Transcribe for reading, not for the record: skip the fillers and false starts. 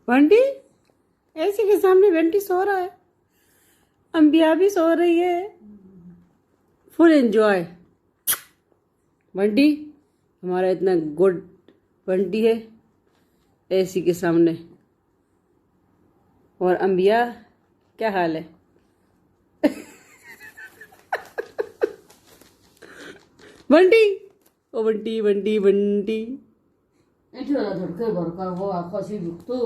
बंटी ऐसी के सामने बंटी सो रहा है, अंबिया भी सो रही है, फुल एंजॉय। बंटी हमारा इतना गुड बंटी है एसी के सामने। और अंबिया क्या हाल है? बंटी ओ बंटी बंटी बंटी ऐठी वाला धड़के भर का वो आकाशी दुखतो